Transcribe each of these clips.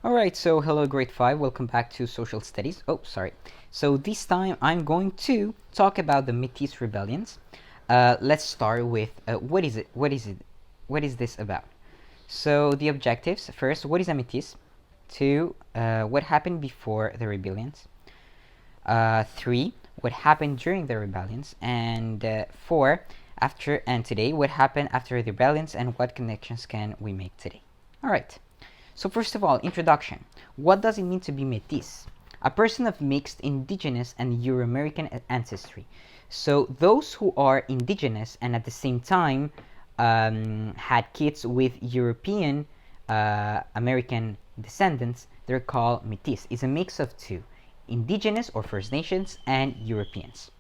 Alright, so hello grade 5, welcome back to social studies. Oh, sorry. So this time I'm going to talk about the Métis Rebellions. Let's start with what is this about? So the objectives, first, what is a Métis? 2, what happened before the rebellions? 3, what happened during the rebellions? And 4, after and today, what happened after the rebellions and what connections can we make today? Alright. So first of all, introduction. What does it mean to be Métis? A person of mixed indigenous and Euro-American ancestry. So those who are indigenous and at the same time had kids with European American descendants, they're called Métis. It's a mix of two, indigenous or First Nations and Europeans.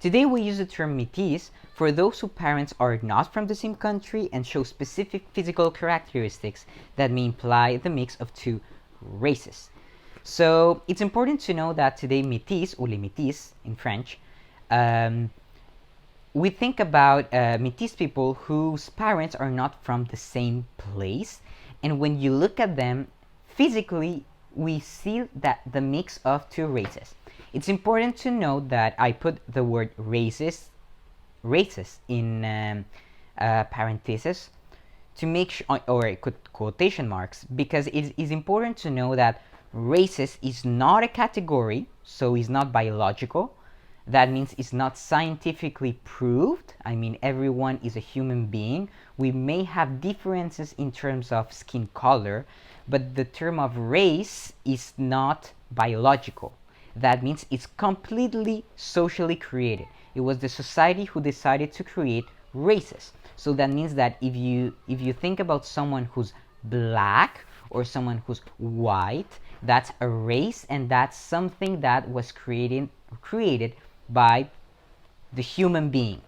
Today we use the term Métis for those whose parents are not from the same country and show specific physical characteristics that may imply the mix of two races. So it's important to know that today Métis, ou les Métis in French, we think about Métis people whose parents are not from the same place, and when you look at them physically, we see that the mix of two races. It's important to note that I put the word races in parentheses to make sure, or quotation marks, because it is important to know that races is not a category, so it's not biological. That means it's not scientifically proved. I mean, everyone is a human being. We may have differences in terms of skin color, but the term of race is not biological. That means it's completely socially created. It was the society who decided to create races. So that means that if you think about someone who's black or someone who's white, that's a race, and that's something that was created by the human being.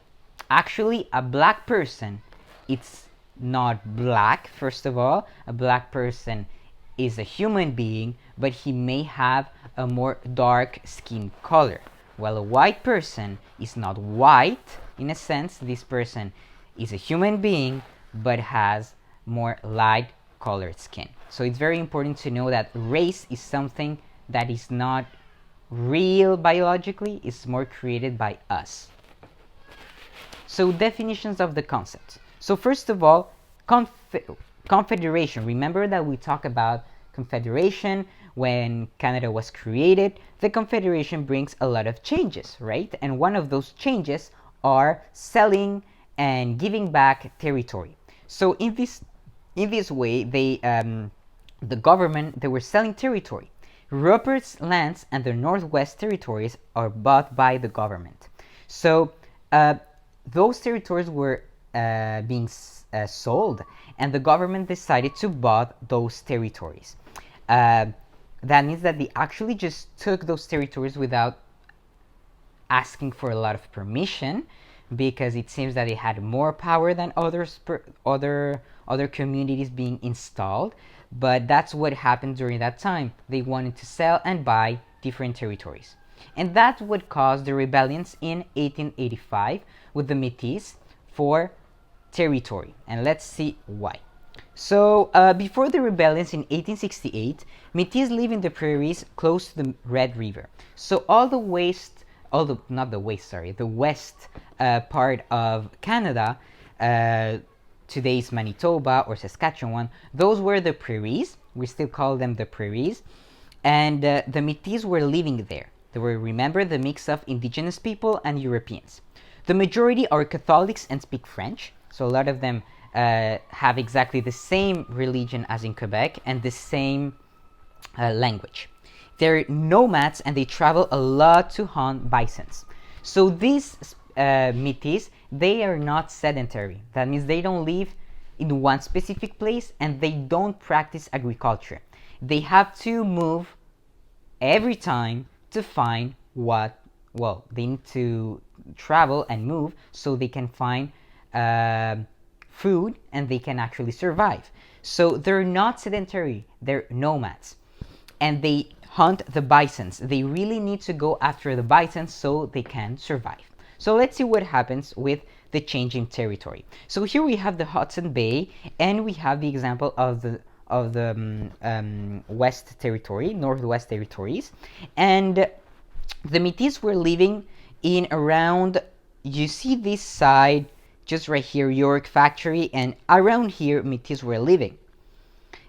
Actually, a black person, it's not black. First of all, a black person is a human being, but he may have a more dark skin color, while a white person is not white. In a sense, this person is a human being but has more light colored skin. So it's very important to know that race is something that is not real biologically, it's more created by us. So definitions of the concept. So first of all, confederation. Remember that we talk about confederation when Canada was created. The confederation brings a lot of changes, right? And one of those changes are selling and giving back territory. So in this way, the government, they were selling territory. Rupert's lands and the Northwest territories are bought by the government. So those territories were being sold, and the government decided to buy those territories. That means that they actually just took those territories without asking for a lot of permission, because it seems that they had more power than other communities being installed. But that's what happened during that time. They wanted to sell and buy different territories. And that's what caused the rebellions in 1885 with the Métis for territory. And let's see why. So before the rebellions in 1868, Métis lived in the prairies close to the Red River. So the west part of Canada, today's Manitoba or Saskatchewan, those were the prairies. We still call them the prairies. And the Métis were living there. They were, remember, the mix of indigenous people and Europeans. The majority are Catholics and speak French. So a lot of them have exactly the same religion as in Quebec and the same language. They're nomads and they travel a lot to hunt bisons. So these Métis, they are not sedentary. That means they don't live in one specific place and they don't practice agriculture. They have to move every time to find they need to travel and move so they can find food and they can actually survive. So they're not sedentary, they're nomads. And they hunt the bisons. They really need to go after the bisons so they can survive. So let's see what happens with the changing territory. So here we have the Hudson Bay, and we have the example of West Territory, Northwest Territories, and the Métis were living in around, you see this side just right here, York Factory, and around here Métis were living.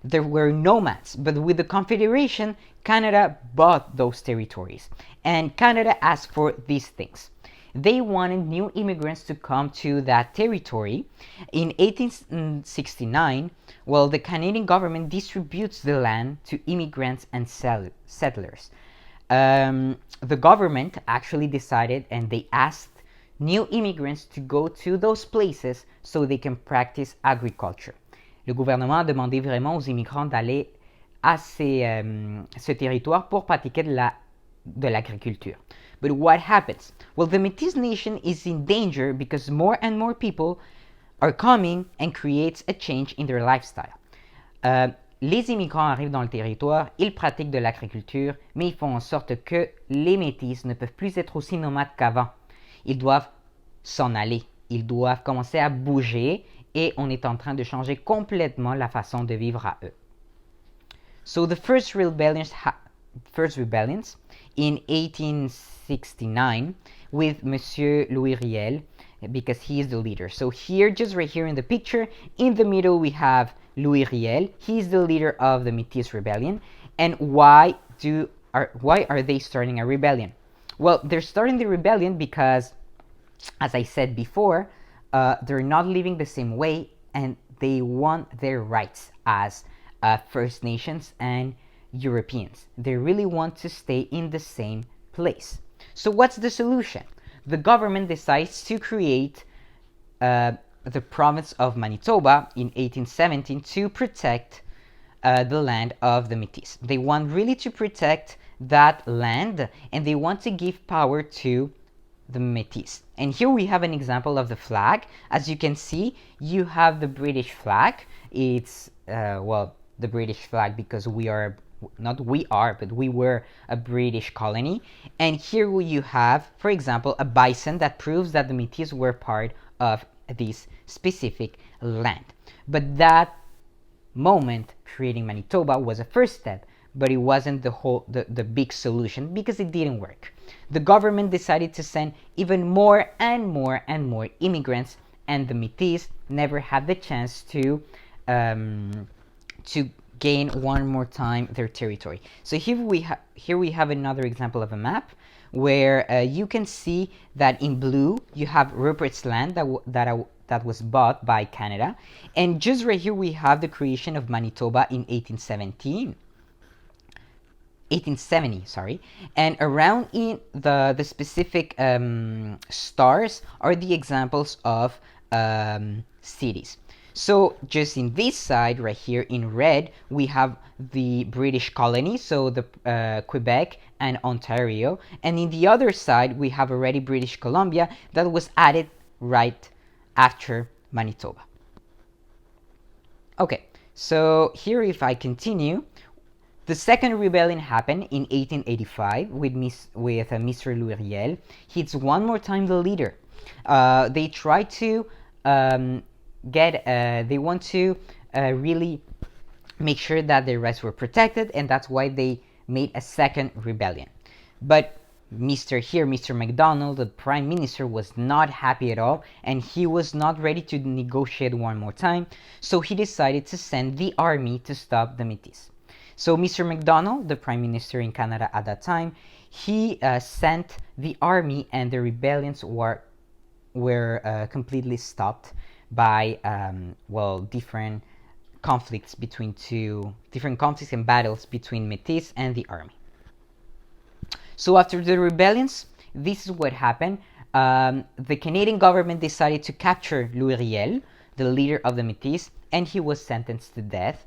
There were nomads, but with the Confederation, Canada bought those territories, and Canada asked for these things. They wanted new immigrants to come to that territory. In 1869, well, the Canadian government distributes the land to immigrants and settlers. The government actually decided, and they asked new immigrants to go to those places so they can practice agriculture. Le gouvernement a demandé vraiment aux immigrants d'aller à ce territoire pour pratiquer de l'agriculture. But what happens? Well, the Métis Nation is in danger because more and more people are coming and creates a change in their lifestyle. Les immigrants arrivent dans le territoire, ils pratiquent de l'agriculture, mais ils font en sorte que les Métis ne peuvent plus être aussi nomades qu'avant. Ils doivent s'en aller, ils doivent commencer à bouger et on est en train de changer complètement la façon de vivre à eux. So the first rebellions in 1869 with Monsieur Louis Riel, because he is the leader. So here, just right here in the picture, in the middle we have Louis Riel. He's the leader of the Métis Rebellion. And why are they starting a rebellion? Well, they're starting the rebellion because, as I said before, they're not living the same way and they want their rights as First Nations and Europeans. They really want to stay in the same place. So what's the solution? The government decides to create the province of Manitoba in 1817 to protect the land of the Métis. They want really to protect that land and they want to give power to the Métis. And here we have an example of the flag. As you can see, you have the British flag. It's, well, the British flag because we were a British colony. And here you have, for example, a bison that proves that the Métis were part of this specific land. But that moment, creating Manitoba, was a first step, but it wasn't the big solution because it didn't work. The government decided to send even more and more and more immigrants, and the Métis never had the chance to gain one more time their territory. So here we have another example of a map where you can see that in blue you have Rupert's Land that was bought by Canada, and just right here we have the creation of Manitoba in 1870, and around in the specific stars are the examples of cities. So just in this side right here in red we have the British colony, so the Quebec and Ontario, and in the other side we have already British Columbia that was added right after Manitoba. Okay, so here if I continue, the second rebellion happened in 1885 with Mr. Louis Riel. He's one more time the leader. They try to they want to really make sure that their rights were protected, and that's why they made a second rebellion. But Mr. MacDonald, the Prime Minister, was not happy at all, and he was not ready to negotiate one more time, so he decided to send the army to stop the Métis. So Mr. MacDonald, the Prime Minister in Canada at that time, he sent the army, and the rebellions were completely stopped by different conflicts and battles between Métis and the army. So after the rebellions, this is what happened. The Canadian government decided to capture Louis Riel, the leader of the Métis, and he was sentenced to death.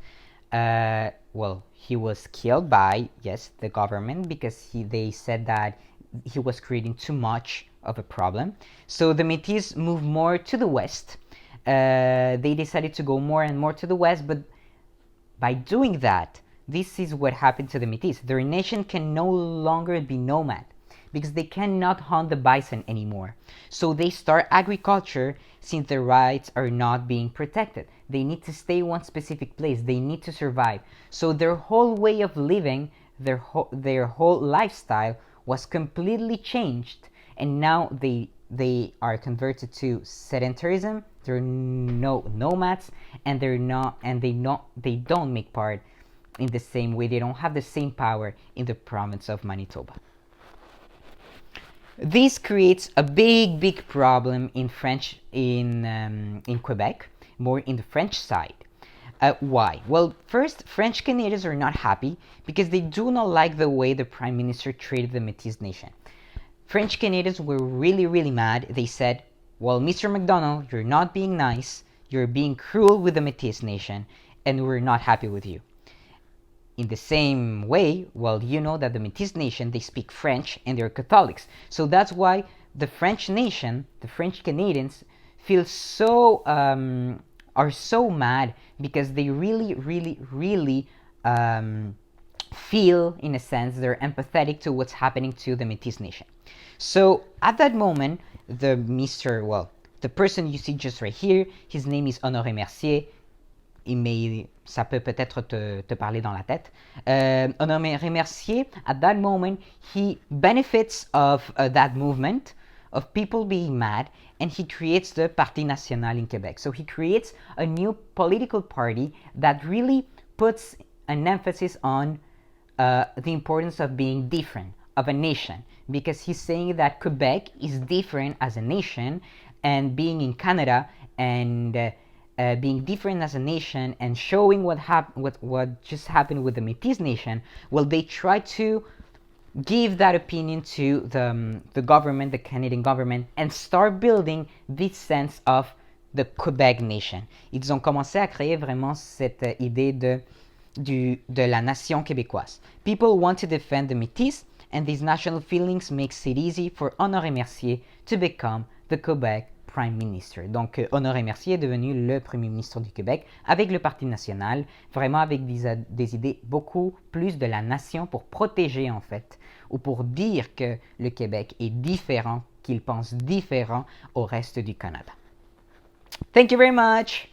He was killed by, the government, because they said that he was creating too much of a problem. So the Métis moved more to the west. They decided to go more and more to the west, but by doing that, this is what happened to the Métis. Their nation can no longer be nomad because they cannot hunt the bison anymore. So they start agriculture since their rights are not being protected. They need to stay one specific place. They need to survive. So their whole way of living, their whole lifestyle was completely changed, and now they are converted to sedentarism. They're no nomads, and they don't make part in the same way. They don't have the same power in the province of Manitoba. This creates a big problem in French in Quebec, more in the French side. Why? Well, first, French Canadians are not happy because they do not like the way the Prime Minister treated the Métis Nation. French Canadians were really mad. They said, well, Mr. MacDonald, you're not being nice, you're being cruel with the Métis Nation, and we're not happy with you. In the same way, well, you know that the Métis Nation, they speak French and they're Catholics. So that's why the French nation, the French Canadians, feel so are so mad because they really feel, in a sense, they're empathetic to what's happening to the Métis Nation. So at that moment, the person you see just right here, his name is Honoré Mercier. Ça peut peut-être te parler dans la tête. Honoré Mercier, at that moment, he benefits of that movement, of people being mad, and he creates the Parti National in Quebec. So he creates a new political party that really puts an emphasis on the importance of being different, of a nation, because he's saying that Quebec is different as a nation, and being in Canada and being different as a nation and showing what just happened with the Métis Nation, well, they try to give that opinion to the government, the Canadian government, and start building this sense of the Quebec Nation. Ils ont commencé à créer vraiment cette idée de la nation québécoise. People want to defend the Métis, and these national feelings makes it easy for Honoré Mercier to become the Quebec Prime Minister. Donc, Honoré Mercier est devenu le Premier ministre du Québec avec le Parti national, vraiment avec des idées beaucoup plus de la nation pour protéger, en fait, ou pour dire que le Québec est différent, qu'il pense différent au reste du Canada. Thank you very much!